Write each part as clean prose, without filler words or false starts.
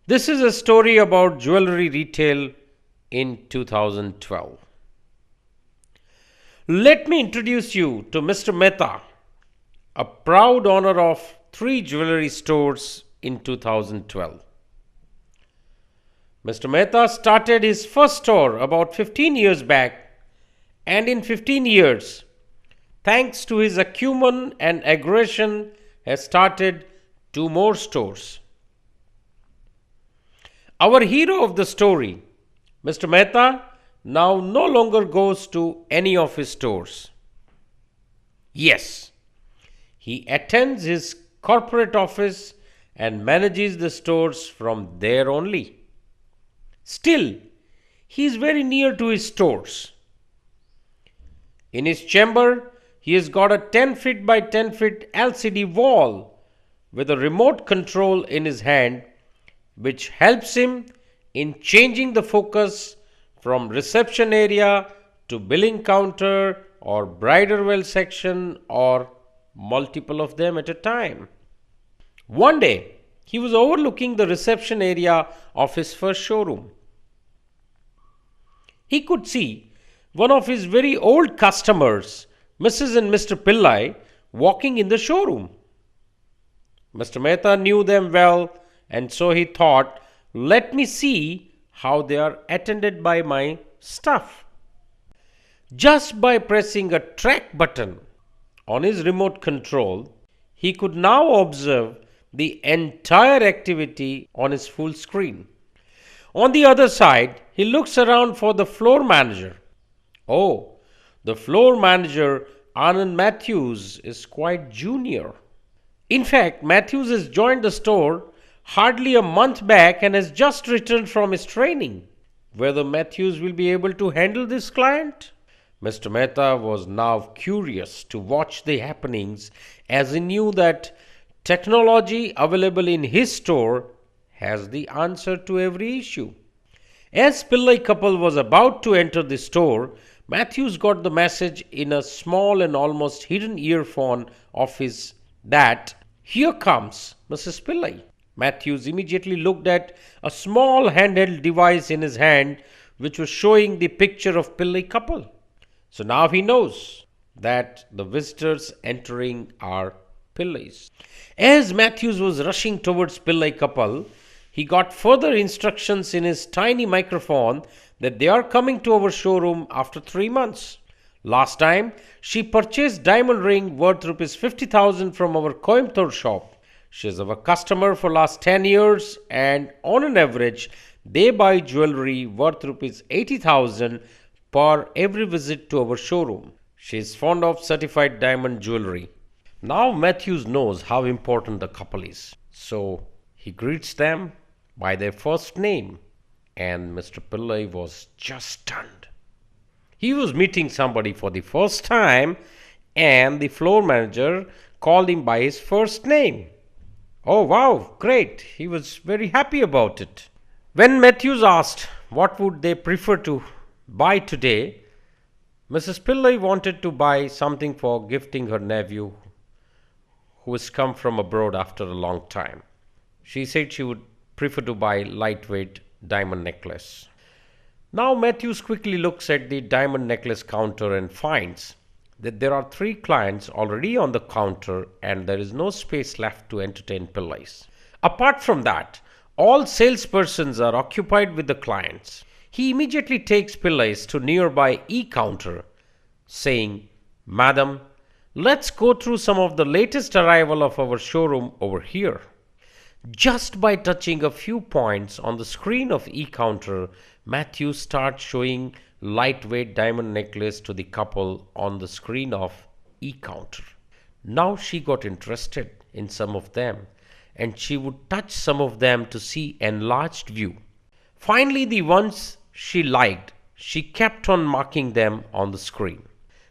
This is a story about jewelry retail in 2012. Let me introduce you to Mr. Mehta, a proud owner of 3 jewelry stores in 2012. Mr. Mehta started his first store about 15 years back, and in 15 years, thanks to his acumen and aggression, has started 2 more stores. Our hero of the story, Mr. Mehta, now no longer goes to any of his stores. Yes, he attends his corporate office and manages the stores from there only. Still, he is very near to his stores. In his chamber, he has got a 10 feet by 10 feet LCD wall with a remote control in his hand, which helps him in changing the focus from reception area to billing counter or bridal wear section or multiple of them at a time. One day, he was overlooking the reception area of his first showroom. He could see one of his very old customers, Mrs. and Mr. Pillai, walking in the showroom. Mr. Mehta knew them well, and so he thought, let me see how they are attended by my staff. Just by pressing a track button on his remote control, he could now observe the entire activity on his full screen. On the other side, he looks around for the floor manager. Oh, the floor manager, Anand Matthews, is quite junior. In fact, Matthews has joined the store hardly a month back and has just returned from his training. Whether Matthews will be able to handle this client? Mr. Mehta was now curious to watch the happenings, as he knew that technology available in his store has the answer to every issue. As Pillai couple was about to enter the store, Matthews got the message in a small and almost hidden earphone of his that, "Here comes Mrs. Pillai." Matthews immediately looked at a small handheld device in his hand which was showing the picture of Pillai couple. So now he knows that the visitors entering are Pillais. As Matthews was rushing towards Pillai couple, he got further instructions in his tiny microphone that they are coming to our showroom after 3 months. Last time, she purchased diamond ring worth rupees 50,000 from our Coimbatore shop. She is our customer for last 10 years, and on an average, they buy jewelry worth rupees 80,000 per every visit to our showroom. She is fond of certified diamond jewelry. Now Matthews knows how important the couple is. So he greets them by their first name, and Mr. Pillai was just stunned. He was meeting somebody for the first time, and the floor manager called him by his first name. Oh wow, great. He was very happy about it. When Matthews asked what would they prefer to buy today, Mrs. Pillai wanted to buy something for gifting her nephew who has come from abroad after a long time. She said she would prefer to buy lightweight diamond necklace. Now Matthews quickly looks at the diamond necklace counter and finds that there are 3 clients already on the counter and there is no space left to entertain Pillais. Apart from that, all salespersons are occupied with the clients. He immediately takes Pillais to nearby e-counter, saying, "Madam, let's go through some of the latest arrival of our showroom over here." Just by touching a few points on the screen of e-counter, Matthew starts showing lightweight diamond necklace to the couple on the screen of e-counter. Now she got interested in some of them, and she would touch some of them to see enlarged view. Finally, the ones she liked, she kept on marking them on the screen.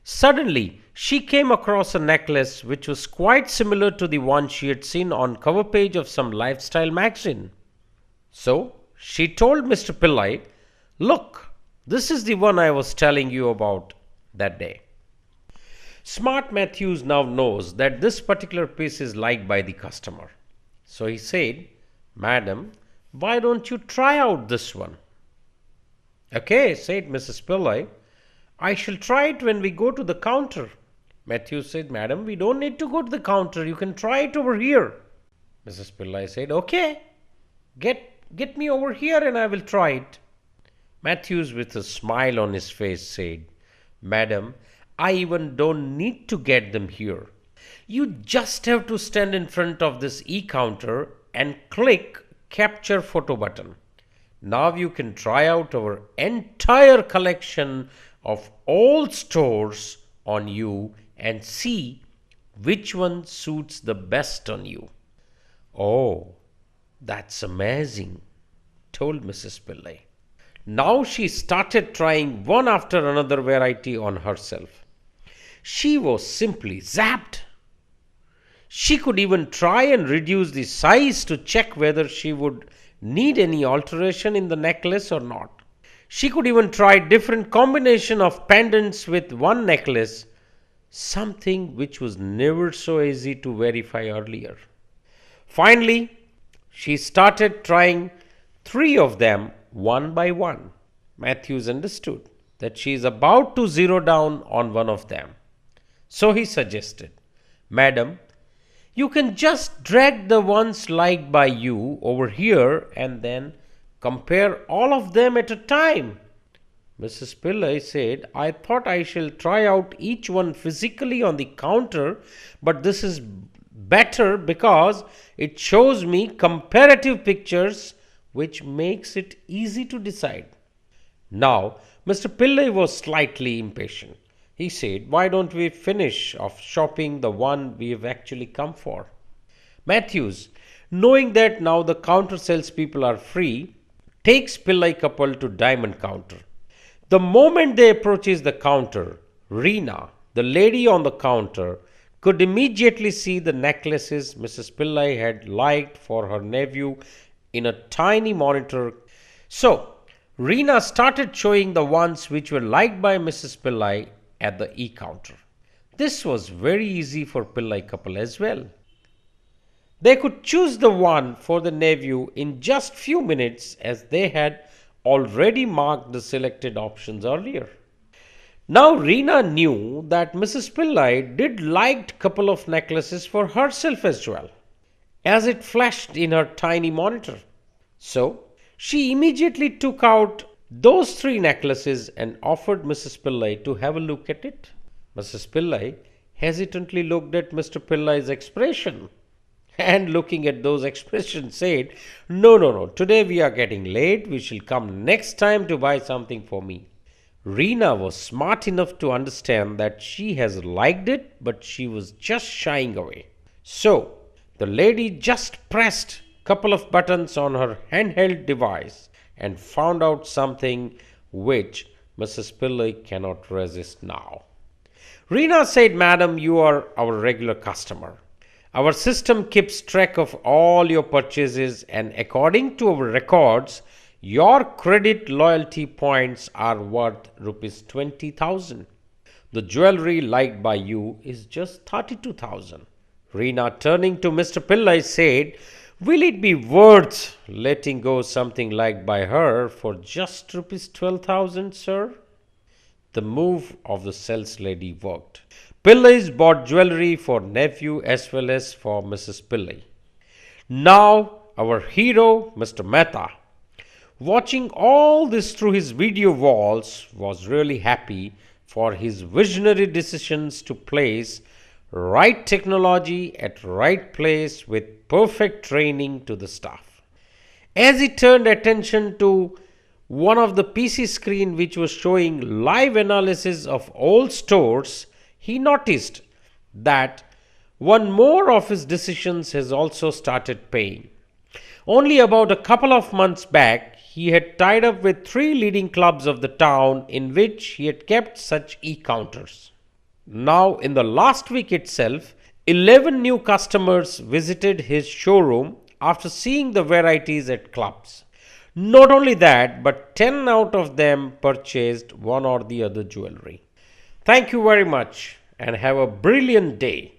Suddenly, she came across a necklace which was quite similar to the one she had seen on cover page of some lifestyle magazine. So, she told Mr. Pillai, "Look, this is the one I was telling you about that day." Smart Matthews now knows that this particular piece is liked by the customer. So he said, "Madam, why don't you try out this one? Okay, said Mrs. Pillai. I shall try it when we go to the counter. Matthews said, Madam, we don't need to go to the counter. You can try it over here. Mrs. Pillai said, okay, get me over here and I will try it. Matthews, with a smile on his face, said, Madam, I even don't need to get them here. You just have to stand in front of this e-counter and click Capture Photo button. Now you can try out our entire collection of all stores on you and see which one suits the best on you. Oh, that's amazing, told Mrs. Pillai. Now she started trying one after another variety on herself. She was simply zapped. She could even try and reduce the size to check whether she would need any alteration in the necklace or not. She could even try different combination of pendants with one necklace, something which was never so easy to verify earlier. Finally, she started trying 3 of them one by one. Matthews understood that she is about to zero down on one of them. So he suggested, Madam, you can just drag the ones liked by you over here and then compare all of them at a time. Mrs. Pillai said, I thought I shall try out each one physically on the counter, but this is better because it shows me comparative pictures which makes it easy to decide. Now, Mr. Pillai was slightly impatient. He said, why don't we finish off shopping the one we have actually come for? Matthews, knowing that now the counter salespeople are free, takes Pillai couple to diamond counter. The moment they approaches the counter, Reena, the lady on the counter, could immediately see the necklaces Mrs. Pillai had liked for her nephew in a tiny monitor. So, Reena started showing the ones which were liked by Mrs. Pillai at the e-counter. This was very easy for Pillai couple as well. They could choose the one for the nephew in just few minutes as they had already marked the selected options earlier. Now Reena knew that Mrs. Pillai did liked couple of necklaces for herself as well, as it flashed in her tiny monitor. So she immediately took out those 3 necklaces and offered Mrs. Pillai to have a look at it. Mrs. Pillai hesitantly looked at Mr. Pillai's expression and looking at those expressions said, No, today we are getting late. We shall come next time to buy something for me. Reena was smart enough to understand that she has liked it, but she was just shying away. So the lady just pressed a couple of buttons on her handheld device and found out something which Mrs. Pillai cannot resist now. Reena said, Madam, you are our regular customer. Our system keeps track of all your purchases, and according to our records, your credit loyalty points are worth rupees 20,000. The jewelry liked by you is just 32,000. Reena, turning to Mr. Pillai, said, Will it be worth letting go something liked by her for just rupees 12,000, sir? The move of the sales lady worked. Pillais bought jewelry for nephew as well as for Mrs. Pillai. Now our hero, Mr. Mehta, watching all this through his video walls, was really happy for his visionary decisions to place right technology at right place with perfect training to the staff. As he turned attention to one of the PC screen which was showing live analysis of all stores, he noticed that one more of his decisions has also started paying. Only about a couple of months back, he had tied up with 3 leading clubs of the town in which he had kept such e-counters. Now, in the last week itself, 11 new customers visited his showroom after seeing the varieties at clubs. Not only that, but 10 out of them purchased one or the other jewelry. Thank you very much and have a brilliant day.